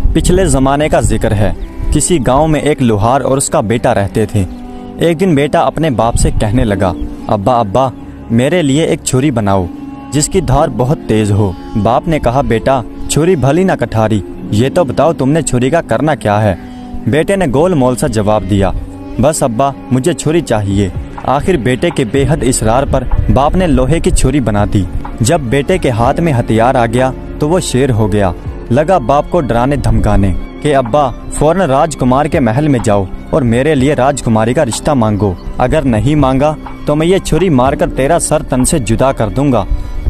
पिछले ज़माने का जिक्र है। किसी गांव में एक लोहार और उसका बेटा रहते थे। एक दिन बेटा अपने बाप से कहने लगा, अब्बा अब्बा मेरे लिए एक छुरी बनाओ जिसकी धार बहुत तेज हो। बाप ने कहा, बेटा छुरी भली ना कठारी, ये तो बताओ तुमने छुरी का करना क्या है। बेटे ने गोल मोल सा जवाब दिया, बस अब्बा मुझे छुरी चाहिए। आखिर बेटे के बेहद इसरार पर बाप ने लोहे की छुरी बना दी। जब बेटे के हाथ में हथियार आ गया तो वो शेर हो गया। लगा बाप को डराने धमकाने कि अब्बा फौरन राजकुमार के महल में जाओ और मेरे लिए राजकुमारी का रिश्ता मांगो। अगर नहीं मांगा तो मैं ये छुरी मारकर तेरा सर तन से जुदा कर दूंगा।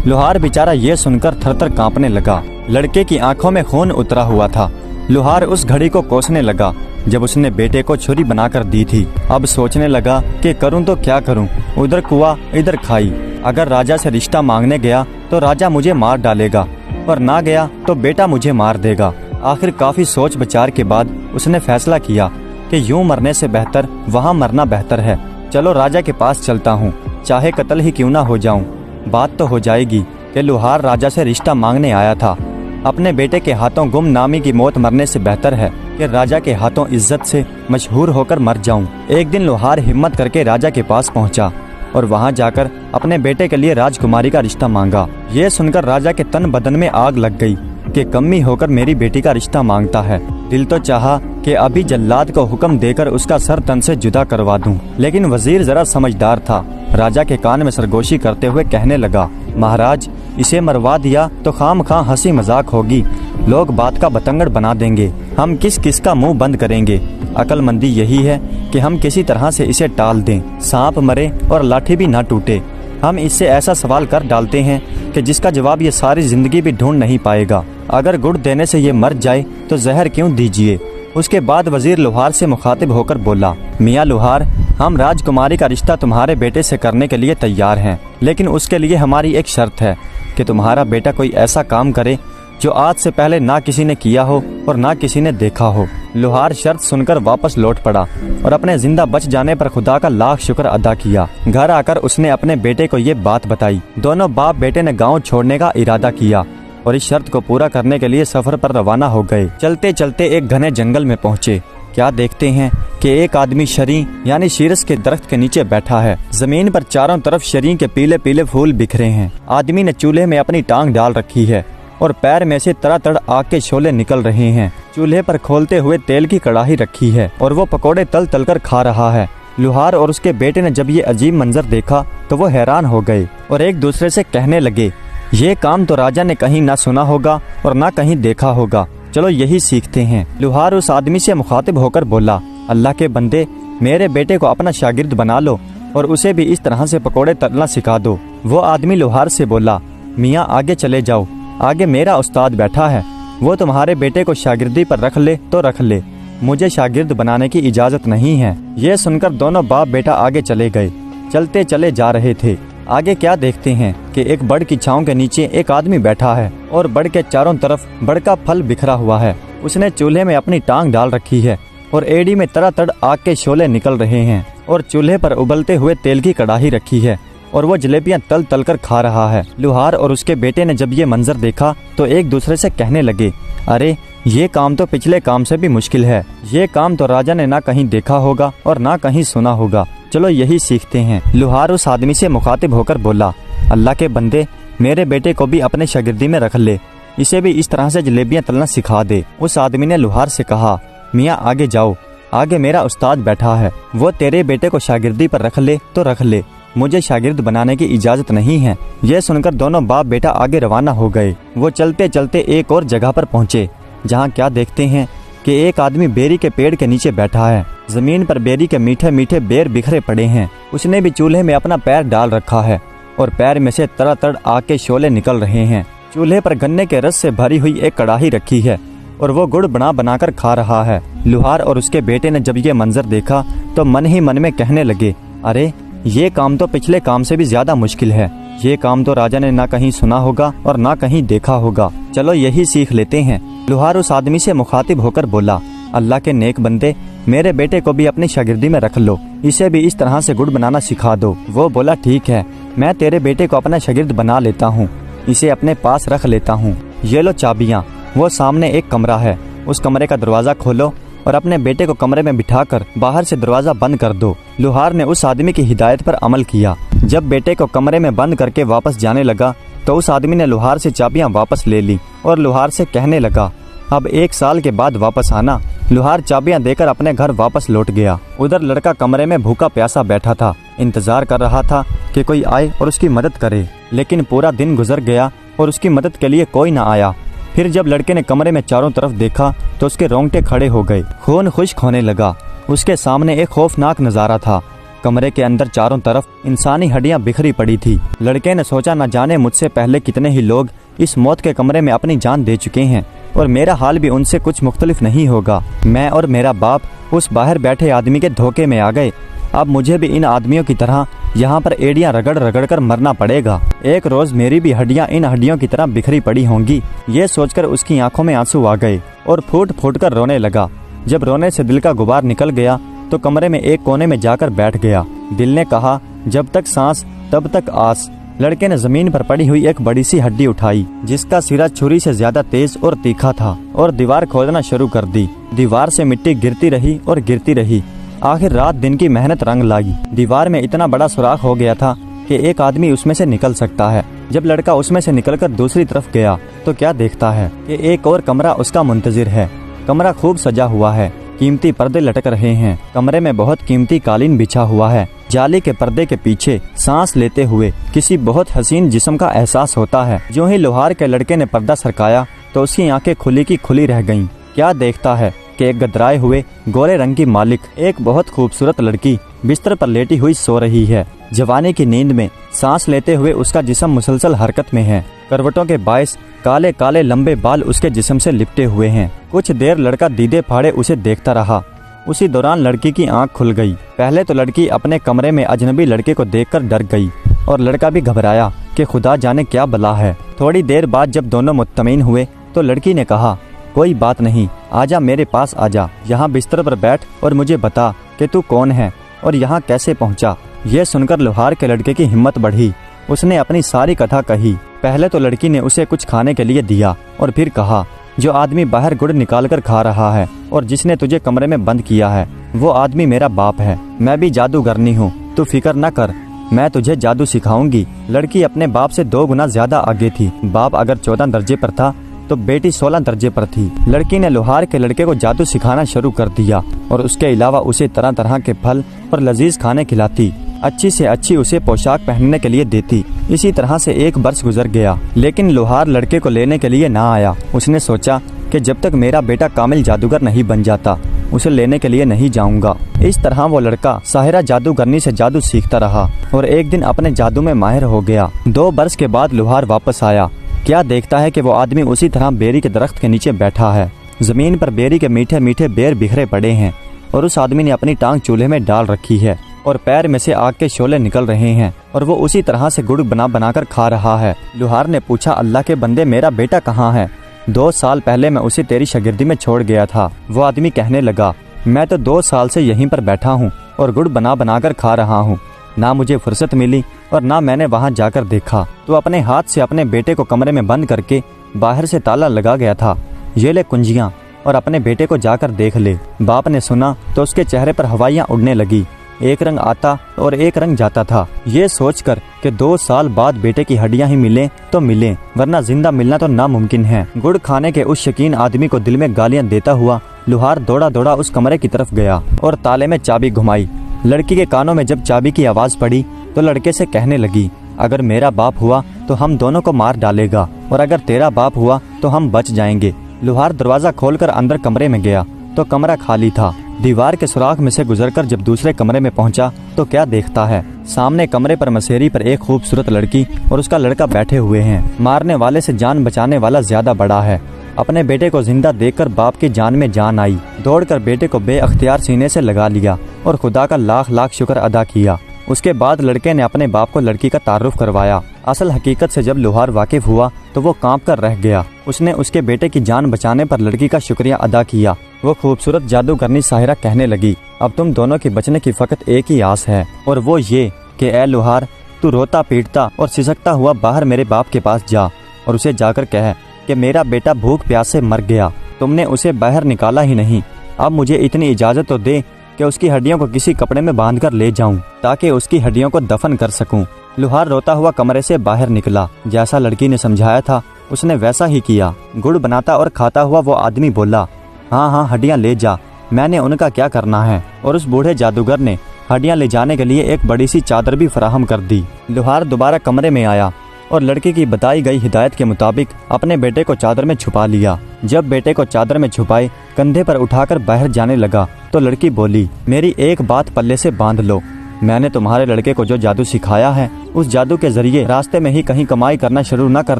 लोहार बेचारा ये सुनकर थरथर कांपने लगा। लड़के की आंखों में खून उतरा हुआ था। लोहार उस घड़ी को कोसने लगा जब उसने बेटे को छुरी बनाकर दी थी। अब सोचने लगा कि करूं तो क्या करूं, उधर कुआं इधर खाई। अगर राजा से रिश्ता मांगने गया तो राजा मुझे मार डालेगा और ना गया तो बेटा मुझे मार देगा। आखिर काफी सोच विचार के बाद उसने फैसला किया कि यूं मरने से बेहतर वहां मरना बेहतर है। चलो राजा के पास चलता हूँ, चाहे कत्ल ही क्यों ना हो जाऊं। बात तो हो जाएगी कि लोहार राजा से रिश्ता मांगने आया था। अपने बेटे के हाथों गुमनामी की मौत मरने से बेहतर है कि राजा के हाथों इज्जत से मशहूर होकर मर जाऊं। एक दिन लोहार हिम्मत करके राजा के पास पहुंचा और वहां जाकर अपने बेटे के लिए राजकुमारी का रिश्ता मांगा। ये सुनकर राजा के तन बदन में आग लग गई कि कम्मी होकर मेरी बेटी का रिश्ता मांगता है। दिल तो चाहा कि अभी जल्लाद को हुक्म देकर उसका सर तन से जुदा करवा दूं, लेकिन वजीर जरा समझदार था। राजा के कान में सरगोशी करते हुए कहने लगा, महाराज इसे मरवा दिया तो खामखा हंसी मजाक होगी, लोग बात का बतंगड़ बना देंगे, हम किस किस का मुंह बंद करेंगे। अकलमंदी यही है कि हम किसी तरह से इसे टाल दें, सांप मरे और लाठी भी ना टूटे। हम इससे ऐसा सवाल कर डालते हैं कि जिसका जवाब ये सारी जिंदगी भी ढूंढ नहीं पाएगा। अगर गुड़ देने से ये मर जाए तो जहर क्यों दीजिए। उसके बाद वजीर लोहार से मुखातिब होकर बोला, मियाँ लोहार, हम राजकुमारी का रिश्ता तुम्हारे बेटे से करने के लिए तैयार हैं, लेकिन उसके लिए हमारी एक शर्त है कि तुम्हारा बेटा कोई ऐसा काम करे जो आज से पहले ना किसी ने किया हो और ना किसी ने देखा हो। लोहार शर्त सुनकर वापस लौट पड़ा और अपने जिंदा बच जाने पर खुदा का लाख शुक्र अदा किया। घर आकर उसने अपने बेटे को ये बात बताई। दोनों बाप बेटे ने गांव छोड़ने का इरादा किया और इस शर्त को पूरा करने के लिए सफर पर रवाना हो गए। चलते चलते एक घने जंगल में पहुँचे। क्या देखते हैं कि एक आदमी शरी यानी शीरस के दरख्त के नीचे बैठा है। जमीन पर चारों तरफ शरी के पीले पीले फूल बिखरे हैं। आदमी ने चूल्हे में अपनी टांग डाल रखी है और पैर में से तड़ातड़ आग के शोले निकल रहे हैं। चूल्हे पर खोलते हुए तेल की कड़ाही रखी है और वो पकोड़े तल तल कर खा रहा है। लोहार और उसके बेटे ने जब ये अजीब मंजर देखा तो वो हैरान हो गए और एक दूसरे से कहने लगे, ये काम तो राजा ने कहीं ना सुना होगा और ना कहीं देखा होगा, चलो यही सीखते हैं। लोहार उस आदमी से मुखातिब होकर बोला, अल्लाह के बंदे, मेरे बेटे को अपना शागिर्द बना लो और उसे भी इस तरह से पकोड़े तलना सिखा दो। वो आदमी लोहार से बोला, मियाँ आगे चले जाओ, आगे मेरा उस्ताद बैठा है, वो तुम्हारे बेटे को शागिर्दी पर रख ले तो रख ले, मुझे शागिर्द बनाने की इजाजत नहीं है। ये सुनकर दोनों बाप बेटा आगे चले गए। चलते चले जा रहे थे। आगे क्या देखते हैं कि एक बड़ की छांव के नीचे एक आदमी बैठा है और बड़ के चारों तरफ बड़ का फल बिखरा हुआ है। उसने चूल्हे में अपनी टांग डाल रखी है और एड़ी में तड़ातड़ आग के शोले निकल रहे हैं और चूल्हे पर उबलते हुए तेल की कड़ाही रखी है और वो जलेबियां तल तल कर खा रहा है। लोहार और उसके बेटे ने जब ये मंजर देखा तो एक दूसरे से कहने लगे, अरे ये काम तो पिछले काम से भी मुश्किल है। ये काम तो राजा ने ना कहीं देखा होगा और ना कहीं सुना होगा, चलो यही सीखते हैं। लोहार उस आदमी से मुखातिब होकर बोला, अल्लाह के बंदे, मेरे बेटे को भी अपने शागिर्दी में रख ले, इसे भी इस तरह से जलेबियां तलना सिखा दे। उस आदमी ने लोहार से कहा, मियाँ आगे जाओ, आगे मेरा उस्ताद बैठा है, वो तेरे बेटे को शागिर्दी पर रख ले तो रख ले, मुझे शागिर्द बनाने की इजाजत नहीं है। यह सुनकर दोनों बाप बेटा आगे रवाना हो गए। वो चलते चलते एक और जगह पर पहुँचे जहाँ क्या देखते हैं कि एक आदमी बेरी के पेड़ के नीचे बैठा है। जमीन पर बेरी के मीठे मीठे बेर बिखरे पड़े हैं। उसने भी चूल्हे में अपना पैर डाल रखा है और पैर में से तड़ातड़ आग के शोले निकल रहे हैं। चूल्हे पर गन्ने के रस से भरी हुई एक कड़ाही रखी है और वो गुड़ बना बनाकर खा रहा है। लोहार और उसके बेटे ने जब ये मंजर देखा तो मन ही मन में कहने लगे, अरे ये काम तो पिछले काम से भी ज्यादा मुश्किल है। ये काम तो राजा ने ना कहीं सुना होगा और ना कहीं देखा होगा, चलो यही सीख लेते हैं। लोहार उस आदमी से मुखातिब होकर बोला, अल्लाह के नेक बंदे, मेरे बेटे को भी अपनी शागिर्दी में रख लो, इसे भी इस तरह से गुड़ बनाना सिखा दो। वो बोला, ठीक है, मैं तेरे बेटे को अपना शागिर्द बना लेता हूँ, इसे अपने पास रख लेता हूँ। ये लो चाबियाँ। वो सामने एक कमरा है, उस कमरे का दरवाजा खोलो और अपने बेटे को कमरे में बिठाकर बाहर से दरवाजा बंद कर दो। लोहार ने उस आदमी की हिदायत पर अमल किया। जब बेटे को कमरे में बंद करके वापस जाने लगा तो उस आदमी ने लोहार से चाबियां वापस ले ली और लोहार से कहने लगा, अब 1 साल के बाद वापस आना। लोहार चाबियां देकर अपने घर वापस लौट गया। उधर लड़का कमरे में भूखा प्यासा बैठा था, इंतजार कर रहा था कि कोई आए और उसकी मदद करे, लेकिन पूरा दिन गुजर गया और उसकी मदद के लिए कोई न आया। फिर जब लड़के ने कमरे में चारों तरफ देखा तो उसके रोंगटे खड़े हो गए, खून खुश्क होने लगा। उसके सामने एक खौफनाक नजारा था। कमरे के अंदर चारों तरफ इंसानी हड्डियां बिखरी पड़ी थी। लड़के ने सोचा, न जाने मुझसे पहले कितने ही लोग इस मौत के कमरे में अपनी जान दे चुके हैं और मेरा हाल भी उनसे कुछ मुख्तलिफ नहीं होगा। मैं और मेरा बाप उस बाहर बैठे आदमी के धोखे में आ गए। अब मुझे भी इन आदमियों की तरह यहाँ पर एड़ियाँ रगड़ रगड़ कर मरना पड़ेगा। एक रोज मेरी भी हड्डियाँ इन हड्डियों की तरह बिखरी पड़ी होंगी। ये सोचकर उसकी आंखों में आंसू आ गए और फूट फूट कर रोने लगा। जब रोने से दिल का गुबार निकल गया तो कमरे में एक कोने में जाकर बैठ गया। दिल ने कहा, जब तक सांस तब तक आस। लड़के ने जमीन पर पड़ी हुई एक बड़ी सी हड्डी उठाई जिसका सिरा छुरी से ज्यादा तेज और तीखा था और दीवार खोदना शुरू कर दी। दीवार से मिट्टी गिरती रही और गिरती रही। आखिर रात दिन की मेहनत रंग लाई। दीवार में इतना बड़ा सुराख हो गया था कि एक आदमी उसमें से निकल सकता है। जब लड़का उसमें से निकलकर दूसरी तरफ गया तो क्या देखता है कि एक और कमरा उसका मुंतजिर है। कमरा खूब सजा हुआ है, कीमती पर्दे लटक रहे हैं। कमरे में बहुत कीमती कालीन बिछा हुआ है। जाली के पर्दे के पीछे सांस लेते हुए किसी बहुत हसीन जिस्म का एहसास होता है। जो ही लोहार के लड़के ने पर्दा सरकाया तो उसकी आंखें खुली की खुली रह गईं। क्या देखता है कि एक गदराए हुए गोरे रंग की मालिक एक बहुत खूबसूरत लड़की बिस्तर पर लेटी हुई सो रही है। जवानी की नींद में सांस लेते हुए उसका जिस्म मुसलसल हरकत में है। करवटों के बायस काले काले लंबे बाल उसके जिस्म से लिपटे हुए हैं। कुछ देर लड़का दीदे फाड़े उसे देखता रहा। उसी दौरान लड़की की आंख खुल गई। पहले तो लड़की अपने कमरे में अजनबी लड़के को देखकर डर गई और लड़का भी घबराया कि खुदा जाने क्या बला है। थोड़ी देर बाद जब दोनों मुत्तमीन हुए तो लड़की ने कहा, कोई बात नहीं, आजा मेरे पास आजा, यहाँ बिस्तर पर बैठ और मुझे बता कि तू कौन है और यहाँ कैसे पहुँचा। यह सुनकर लोहार के लड़के की हिम्मत बढ़ी। उसने अपनी सारी कथा कही। पहले तो लड़की ने उसे कुछ खाने के लिए दिया और फिर कहा, जो आदमी बाहर गुड़ निकाल कर खा रहा है और जिसने तुझे कमरे में बंद किया है वो आदमी मेरा बाप है। मैं भी जादूगरनी हूँ, तू फिक्र न कर, मैं तुझे जादू सिखाऊंगी। लड़की अपने बाप से 2 गुना ज्यादा आगे थी। बाप अगर 14 दर्जे पर था तो बेटी 16 दर्जे पर थी। लड़की ने लोहार के लड़के को जादू सिखाना शुरू कर दिया और उसके अलावा उसे तरह तरह के फल और लजीज खाने खिलाती। अच्छी से अच्छी उसे पोशाक पहनने के लिए देती। इसी तरह से 1 वर्ष गुजर गया, लेकिन लोहार लड़के को लेने के लिए ना आया। उसने सोचा कि जब तक मेरा बेटा कामिल जादूगर नहीं बन जाता उसे लेने के लिए नहीं जाऊंगा। इस तरह वो लड़का साहिरा जादूगरनी से जादू सीखता रहा और एक दिन अपने जादू में माहिर हो गया। 2 वर्ष के बाद लोहार वापस आया। क्या देखता है कि वो आदमी उसी तरह बेरी के दरख्त के नीचे बैठा है। जमीन पर बेरी के मीठे मीठे बेर बिखरे पड़े हैं और उस आदमी ने अपनी टांग चूल्हे में डाल रखी है और पैर में से आग के शोले निकल रहे हैं और वो उसी तरह से गुड़ बना बनाकर खा रहा है। लोहार ने पूछा, अल्लाह के बंदे, मेरा बेटा कहाँ है? 2 साल पहले मैं उसे तेरी शागिर्दी में छोड़ गया था। वो आदमी कहने लगा, मैं तो 2 साल से यहीं पर बैठा हूँ और गुड़ बना बनाकर खा रहा हूँ। ना मुझे फुर्सत मिली और ना मैंने वहाँ जाकर देखा। तो अपने हाथ से अपने बेटे को कमरे में बंद करके बाहर से ताला लगा गया था। ये ले कुंजियाँ और अपने बेटे को जाकर देख ले। बाप ने सुना तो उसके चेहरे पर हवाइयाँ उड़ने लगी। एक रंग आता और एक रंग जाता था। ये सोचकर कि 2 साल बाद बेटे की हड्डियां ही मिले तो मिले, वरना जिंदा मिलना तो नामुमकिन है। गुड़ खाने के उस शकीन आदमी को दिल में गालियां देता हुआ लोहार दौड़ा दौड़ा उस कमरे की तरफ गया और ताले में चाबी घुमाई। लड़की के कानों में जब चाबी की आवाज पड़ी तो लड़के से कहने लगी, अगर मेरा बाप हुआ तो हम दोनों को मार डालेगा और अगर तेरा बाप हुआ तो हम बच जाएंगे। लोहार दरवाजा खोलकर अंदर कमरे में गया तो कमरा खाली था। दीवार के सुराख में से गुजरकर जब दूसरे कमरे में पहुंचा तो क्या देखता है, सामने कमरे पर मसेरी पर एक खूबसूरत लड़की और उसका लड़का बैठे हुए हैं। मारने वाले से जान बचाने वाला ज्यादा बड़ा है। अपने बेटे को जिंदा देखकर बाप की जान में जान आई। दौड़कर बेटे को बेअख्तियार सीने से लगा लिया और खुदा का लाख लाख शुक्र अदा किया। उसके बाद लड़के ने अपने बाप को लड़की का तारुफ करवाया। असल हकीकत से जब लोहार वाकिफ हुआ तो वो कांप कर रह गया। उसने उसके बेटे की जान बचाने पर लड़की का शुक्रिया अदा किया। वो खूबसूरत जादूगरनी साहिरा कहने लगी, अब तुम दोनों की बचने की फकत एक ही आस है और वो ये कि ए लोहार, तू रोता पीटता और सिसकता हुआ बाहर मेरे बाप के पास जा और उसे जाकर कह कि मेरा बेटा भूख प्यास से मर गया तुमने उसे बाहर निकाला ही नहीं। अब मुझे इतनी इजाज़त तो दे कि उसकी हड्डियों को किसी कपड़े में बांधकर ले जाऊं ताकि उसकी हड्डियों को दफन कर सकूं। लुहार रोता हुआ कमरे से बाहर निकला। जैसा लड़की ने समझाया था उसने वैसा ही किया। गुड़ बनाता और खाता हुआ वो आदमी बोला, हाँ हाँ हड्डियाँ ले जा, मैंने उनका क्या करना है। और उस बूढ़े जादूगर ने हड्डियाँ ले जाने के लिए एक बड़ी सी चादर भी फराहम कर दी। लुहार दोबारा कमरे में आया और लड़की की बताई गई हिदायत के मुताबिक अपने बेटे को चादर में छुपा लिया। जब बेटे को चादर में छुपाए कंधे पर उठाकर बाहर जाने लगा तो लड़की बोली, मेरी एक बात पल्ले से बांध लो, मैंने तुम्हारे लड़के को जो जादू सिखाया है उस जादू के जरिए रास्ते में ही कहीं कमाई करना शुरू न कर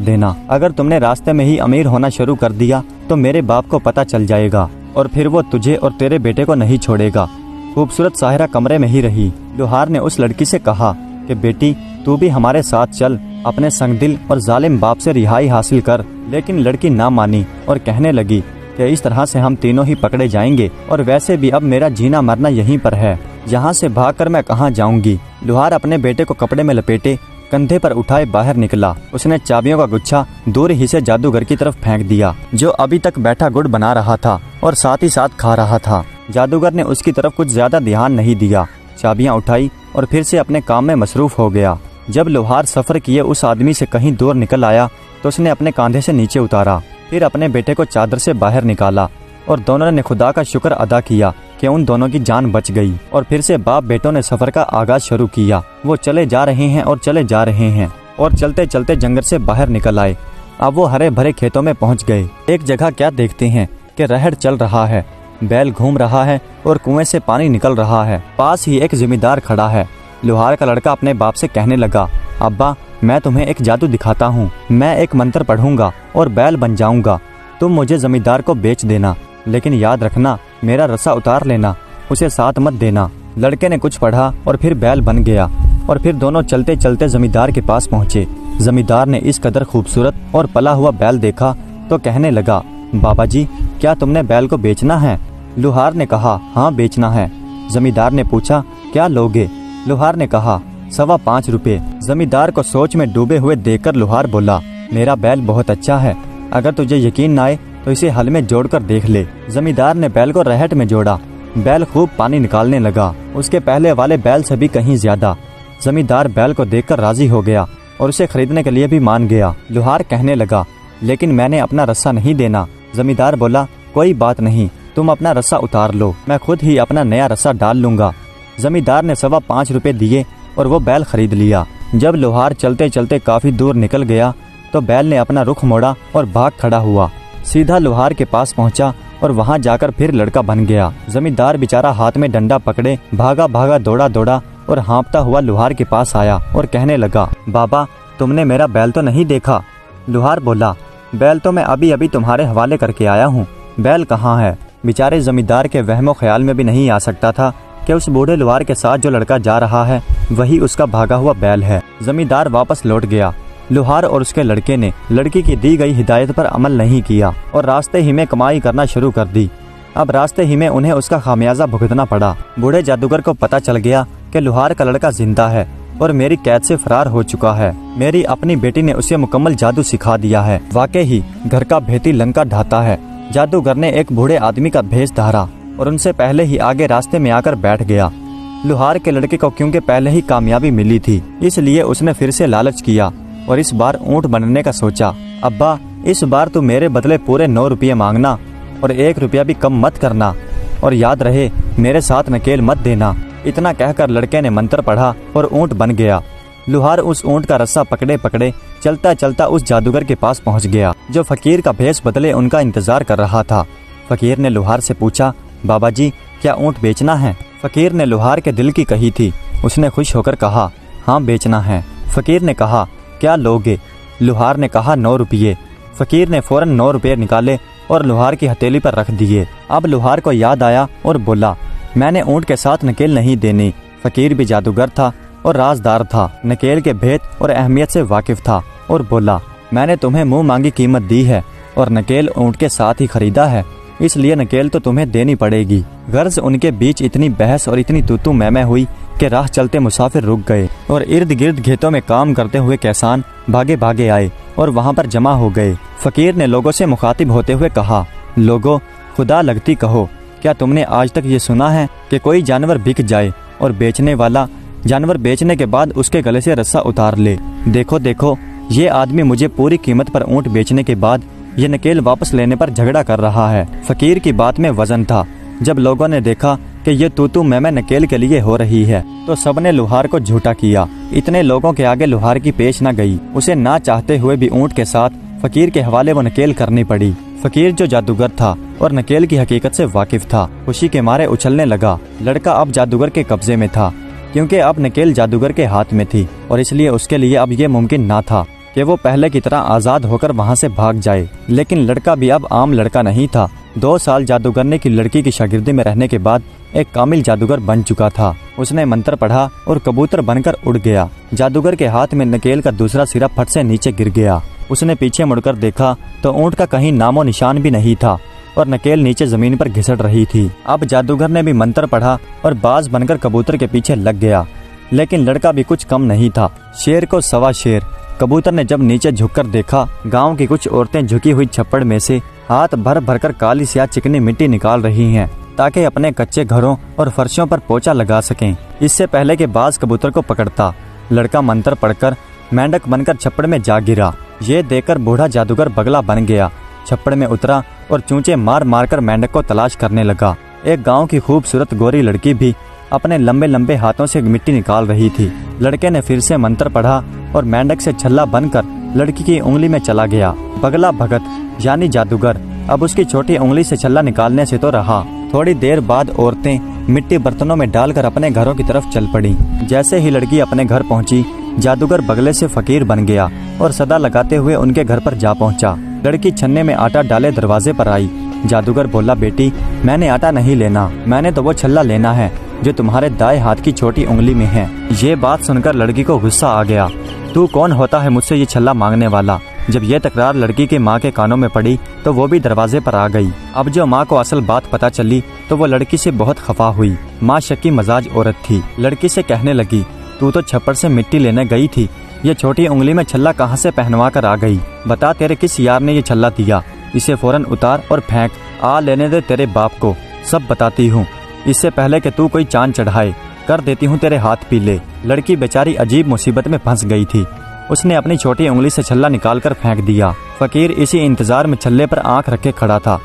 देना। अगर तुमने रास्ते में ही अमीर होना शुरू कर दिया तो मेरे बाप को पता चल जाएगा और फिर वो तुझे और तेरे बेटे को नहीं छोड़ेगा। खूबसूरत साहिरा कमरे में ही रही। लुहार ने उस लड़की से कहा कि बेटी तू भी हमारे साथ चल, अपने संगदिल और जालिम बाप से रिहाई हासिल कर। लेकिन लड़की ना मानी और कहने लगी कि इस तरह से हम तीनों ही पकड़े जाएंगे और वैसे भी अब मेरा जीना मरना यहीं पर है, यहाँ से भागकर मैं कहाँ जाऊंगी। लुहार अपने बेटे को कपड़े में लपेटे कंधे पर उठाए बाहर निकला। उसने चाबियों का गुच्छा दूर ही से जादूगर की तरफ फेंक दिया जो अभी तक बैठा गुड़ बना रहा था और साथ ही साथ खा रहा था। जादूगर ने उसकी तरफ कुछ ज्यादा ध्यान नहीं दिया, चाबियां उठाई और फिर से अपने काम में मसरूफ हो गया। जब लुहार सफर किए उस आदमी से कहीं दूर निकल आया तो उसने अपने कांधे से नीचे उतारा, फिर अपने बेटे को चादर से बाहर निकाला और दोनों ने खुदा का शुक्र अदा किया कि उन दोनों की जान बच गई। और फिर से बाप बेटों ने सफर का आगाज शुरू किया। वो चले जा रहे हैं और चले जा रहे हैं और चलते चलते जंगल से बाहर निकल आए। अब वो हरे भरे खेतों में पहुंच गए। एक जगह क्या देखते हैं कि रहड़ चल रहा है, बैल घूम रहा है और कुएं से पानी निकल रहा है। पास ही एक जमींदार खड़ा है। लुहार का लड़का अपने बाप से कहने लगा, अब्बा मैं तुम्हें एक जादू दिखाता हूँ, मैं एक मंत्र पढ़ूंगा और बैल बन जाऊंगा, तुम मुझे जमींदार को बेच देना, लेकिन याद रखना मेरा रस्सा उतार लेना, उसे साथ मत देना। लड़के ने कुछ पढ़ा और फिर बैल बन गया और फिर दोनों चलते चलते जमींदार के पास पहुँचे। जमींदार ने इस कदर खूबसूरत और पला हुआ बैल देखा तो कहने लगा, बाबा जी क्या तुमने बैल को बेचना है? लुहार ने कहा, हाँ बेचना है। जमींदार ने पूछा, क्या लोगे? लुहार ने कहा, 5.25 रुपए। जमींदार को सोच में डूबे हुए देखकर लुहार बोला, मेरा बैल बहुत अच्छा है, अगर तुझे यकीन न आए तो इसे हल में जोड़कर देख ले। जमींदार ने बैल को रहट में जोड़ा। बैल खूब पानी निकालने लगा, उसके पहले वाले बैल से भी कहीं ज्यादा। जमींदार बैल को देखकर राजी हो गया और उसे खरीदने के लिए भी मान गया। लुहार कहने लगा, लेकिन मैंने अपना रस्सा नहीं देना। जमींदार बोला, कोई बात नहीं, तुम अपना रस्सा उतार लो, मैं खुद ही अपना नया रस्सा डाल लूंगा। जमींदार ने 5.25 रुपए दिए और वो बैल खरीद लिया। जब लुहार चलते चलते काफी दूर निकल गया तो बैल ने अपना रुख मोड़ा और भाग खड़ा हुआ। सीधा लुहार के पास पहुंचा और वहां जाकर फिर लड़का बन गया। जमींदार बेचारा हाथ में डंडा पकड़े भागा भागा दौड़ा दौड़ा और हाँपता हुआ लुहार के पास आया और कहने लगा, बाबा तुमने मेरा बैल तो नहीं देखा? लुहार बोला, बैल तो मैं अभी अभी तुम्हारे हवाले करके आया हूँ, बैल कहाँ है? बेचारे जमींदार के वहमो ख्याल में भी नहीं आ सकता था कि उस बूढ़े लुहार के साथ जो लड़का जा रहा है वही उसका भागा हुआ बैल है। जमींदार वापस लौट गया। लुहार और उसके लड़के ने लड़की की दी गई हिदायत पर अमल नहीं किया और रास्ते ही में कमाई करना शुरू कर दी। अब रास्ते ही में उन्हें उसका खामियाजा भुगतना पड़ा। बूढ़े जादूगर को पता चल गया कि लुहार का लड़का जिंदा है और मेरी कैद से फरार हो चुका है। मेरी अपनी बेटी ने उसे मुकम्मल जादू सिखा दिया है। वाकई ही घर का भेदी लंका ढाता है। जादूगर ने एक बूढ़े आदमी का भेष धारा और उनसे पहले ही आगे रास्ते में आकर बैठ गया। लुहार के लड़के को क्योंकि पहले ही कामयाबी मिली थी इसलिए उसने फिर से लालच किया और इस बार ऊँट बनने का सोचा। अब्बा इस बार तो मेरे बदले पूरे 9 रुपये मांगना और 1 रुपया भी कम मत करना और याद रहे मेरे साथ नकेल मत देना। इतना कहकर लड़के ने मंत्र पढ़ा और ऊँट बन गया। लुहार उस ऊँट का रस्सा पकड़े पकड़े चलता चलता उस जादूगर के पास पहुँच गया जो फकीर का भेष बदले उनका इंतजार कर रहा था। फकीर ने लुहार से पूछा, बाबा जी क्या ऊँट बेचना है? फकीर ने लुहार के दिल की कही थी। उसने खुश होकर कहा, हाँ बेचना है। फकीर ने कहा, क्या लोगे? लुहार ने कहा, 9 रुपये। फकीर ने फौरन 9 रुपये निकाले और लुहार की हथेली पर रख दिए। अब लुहार को याद आया और बोला, मैंने ऊँट के साथ नकेल नहीं देनी। फकीर भी जादूगर था और राजदार था, नकेल के भेद और अहमियत से वाकिफ था और बोला, मैंने तुम्हें मुंह मांगी कीमत दी है और नकेल ऊँट के साथ ही खरीदा है, इसलिए नकेल तो तुम्हें देनी पड़ेगी। गर्ज उनके बीच इतनी बहस और इतनी तूतू मैमै हुई कि राह चलते मुसाफिर रुक गए और इर्द गिर्द खेतों में काम करते हुए किसान भागे भागे आए और वहां पर जमा हो गए। फकीर ने लोगों से मुखातिब होते हुए कहा, लोगों, खुदा लगती कहो, क्या तुमने आज तक ये सुना है कि कोई जानवर बिक जाए और बेचने वाला जानवर बेचने के बाद उसके गले से रस्सा उतार ले? देखो देखो, ये आदमी मुझे पूरी कीमत पर ऊँट बेचने के बाद ये नकेल वापस लेने पर झगड़ा कर रहा है। फकीर की बात में वजन था। जब लोगों ने देखा कि ये तू मैं नकेल के लिए हो रही है तो सबने लुहार को झूठा किया। इतने लोगों के आगे लुहार की पेश न गई। उसे ना चाहते हुए भी ऊँट के साथ फकीर के हवाले वो नकेल करनी पड़ी। फकीर जो जादूगर था और नकेल की हकीकत से वाकिफ था, खुशी के मारे उछलने लगा। लड़का अब जादूगर के कब्जे में था, क्योंकि अब नकेल जादूगर के हाथ में थी और इसलिए उसके लिए अब ये मुमकिन ना था कि वो पहले की तरह आजाद होकर वहाँ से भाग जाए। लेकिन लड़का भी अब आम लड़का नहीं था। 2 साल जादूगरने की लड़की की शागिर्दी में रहने के बाद एक कामिल जादूगर बन चुका था। उसने मंत्र पढ़ा और कबूतर बनकर उड़ गया। जादूगर के हाथ में नकेल का दूसरा सिरा फट से नीचे गिर गया। उसने पीछे मुड़कर देखा तो ऊँट का कहीं नामो निशान भी नहीं था और नकेल नीचे जमीन पर घिसट रही थी। अब जादूगर ने भी मंत्र पढ़ा और बाज बनकर कबूतर के पीछे लग गया। लेकिन लड़का भी कुछ कम नहीं था। शेर को सवा शेर। कबूतर ने जब नीचे झुककर देखा, गांव की कुछ औरतें झुकी हुई छप्पड़ में से हाथ भर भरकर काली स्याह चिकनी मिट्टी निकाल रही हैं ताकि अपने कच्चे घरों और फर्शों पर पोछा लगा सकें। इससे पहले कि बाज कबूतर को पकड़ता, लड़का मंत्र पढ़कर मेंढक बनकर छप्पड़ में जा गिरा। ये देखकर बूढ़ा जादूगर बगला बन गया, छप्पड़ में उतरा और चूंचे मार मार कर मेंढक को तलाश करने लगा। एक गांव की खूबसूरत गोरी लड़की भी अपने लंबे लंबे हाथों से मिट्टी निकाल रही थी। लड़के ने फिर से मंत्र पढ़ा और मेंढक से छल्ला बनकर लड़की की उंगली में चला गया। बगला भगत यानी जादूगर अब उसकी छोटी उंगली से छल्ला निकालने से तो रहा। थोड़ी देर बाद औरतें मिट्टी बर्तनों में डालकर अपने घरों की तरफ चल पड़ी। जैसे ही लड़की अपने घर पहुंची, जादूगर बगले से फकीर बन गया और सदा लगाते हुए उनके घर पर जा पहुंचा। लड़की छन्ने में आटा डाले दरवाजे पर आई। जादूगर बोला, बेटी, मैंने आटा नहीं लेना, मैंने तो वो छल्ला लेना है जो तुम्हारे दाएं हाथ की छोटी उंगली में है। ये बात सुनकर लड़की को गुस्सा आ गया। तू कौन होता है मुझसे ये छल्ला मांगने वाला? जब ये तकरार लड़की के माँ के कानों में पड़ी तो वो भी दरवाजे पर आ गई। अब जो माँ को असल बात पता चली तो वो लड़की से बहुत खफा हुई। माँ शक्की मजाज औरत थी। लड़की से कहने लगी, तू तो छप्पड़ से मिट्टी लेने गई थी, ये छोटी उंगली में छल्ला कहाँ से पहनवा कर आ गई? बता, तेरे किस यार ने ये छल्ला दिया? इसे फौरन उतार और फेंक। आ लेने दे तेरे बाप को, सब बताती हूँ। इससे पहले कि तू कोई चांद चढ़ाए, कर देती हूँ तेरे हाथ पीले। लड़की बेचारी अजीब मुसीबत में फंस गई थी। उसने अपनी छोटी उंगली से छल्ला निकालकर फेंक दिया। फकीर इसी इंतजार में छल्ले पर आंख रखे खड़ा था।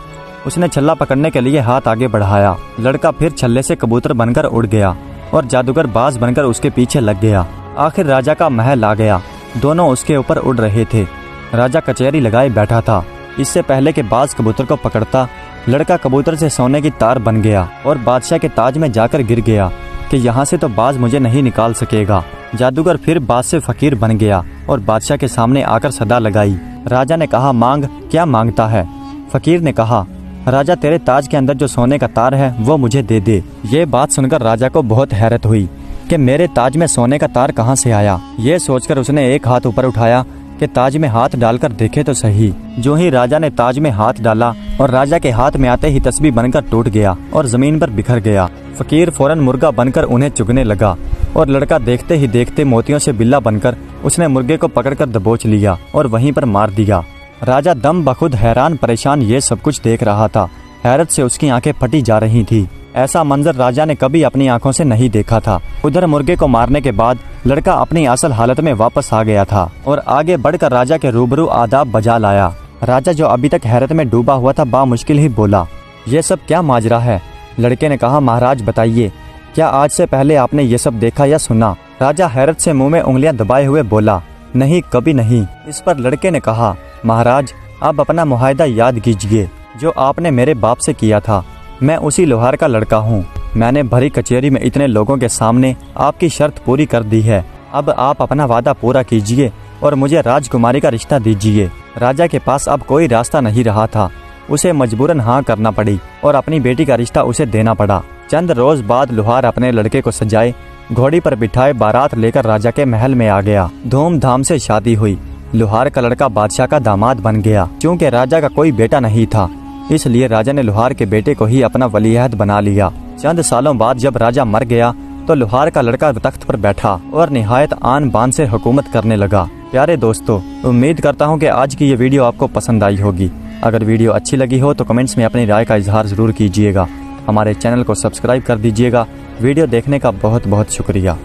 उसने छल्ला पकड़ने के लिए हाथ आगे बढ़ाया। लड़का फिर छल्ले से कबूतर बनकर उड़ गया और जादूगर बाज बनकर उसके पीछे लग गया। आखिर राजा का महल आ गया। दोनों उसके ऊपर उड़ रहे थे। राजा कचहरी लगाए बैठा था। इससे पहले कि बाज कबूतर को पकड़ता, लड़का कबूतर से सोने की तार बन गया और बादशाह के ताज में जाकर गिर गया कि यहाँ से तो बाज मुझे नहीं निकाल सकेगा। जादूगर फिर बाज से फकीर बन गया और बादशाह के सामने आकर सदा लगाई। राजा ने कहा, मांग, क्या मांगता है? फकीर ने कहा, राजा, तेरे ताज के अंदर जो सोने का तार है वो मुझे दे दे। ये बात सुनकर राजा को बहुत हैरत हुई कि मेरे ताज में सोने का तार कहाँ से आया। ये सोचकर उसने एक हाथ ऊपर उठाया कि ताज में हाथ डालकर देखे तो सही। जो ही राजा ने ताज में हाथ डाला और राजा के हाथ में आते ही तस्बीह बनकर टूट गया और जमीन पर बिखर गया। फकीर फौरन मुर्गा बनकर उन्हें चुगने लगा और लड़का देखते ही देखते मोतियों से बिल्ला बनकर उसने मुर्गे को पकड़कर दबोच लिया और वहीं पर मार दिया। राजा दम बखुद हैरान परेशान ये सब कुछ देख रहा था। हैरत से उसकी आंखें फटी जा रही थी। ऐसा मंजर राजा ने कभी अपनी आंखों से नहीं देखा था। उधर मुर्गे को मारने के बाद लड़का अपनी असल हालत में वापस आ गया था और आगे बढ़कर राजा के रूबरू आदाब बजा लाया। राजा, जो अभी तक हैरत में डूबा हुआ था, बामुश्किल ही बोला, ये सब क्या माजरा है? लड़के ने कहा, महाराज बताइए, क्या आज से पहले आपने ये सब देखा या सुना? राजा हैरत से मुंह में उंगलियां दबाए हुए बोला, नहीं, कभी नहीं। इस पर लड़के ने कहा, महाराज, आप अपना मुआहदा याद कीजिए जो आपने मेरे बाप से किया था। मैं उसी लोहार का लड़का हूँ। मैंने भरी कचहरी में इतने लोगों के सामने आपकी शर्त पूरी कर दी है। अब आप अपना वादा पूरा कीजिए और मुझे राजकुमारी का रिश्ता दीजिए। राजा के पास अब कोई रास्ता नहीं रहा था। उसे मजबूरन हाँ करना पड़ी और अपनी बेटी का रिश्ता उसे देना पड़ा। चंद रोज बाद लोहार अपने लड़के को सजाए घोड़ी पर बिठाए बारात लेकर राजा के महल में आ गया। धूमधाम से शादी हुई। लोहार का लड़का बादशाह का दामाद बन गया। चूँकि राजा का कोई बेटा नहीं था, इसलिए राजा ने लोहार के बेटे को ही अपना वलीअहद बना लिया। चंद सालों बाद जब राजा मर गया तो लोहार का लड़का तख्त पर बैठा और निहायत आन बान से हुकूमत करने लगा। प्यारे दोस्तों, उम्मीद करता हूँ कि आज की ये वीडियो आपको पसंद आई होगी। अगर वीडियो अच्छी लगी हो तो कमेंट्स में अपनी राय का इजहार ज़रूर कीजिएगा। हमारे चैनल को सब्सक्राइब कर दीजिएगा। वीडियो देखने का बहुत बहुत शुक्रिया।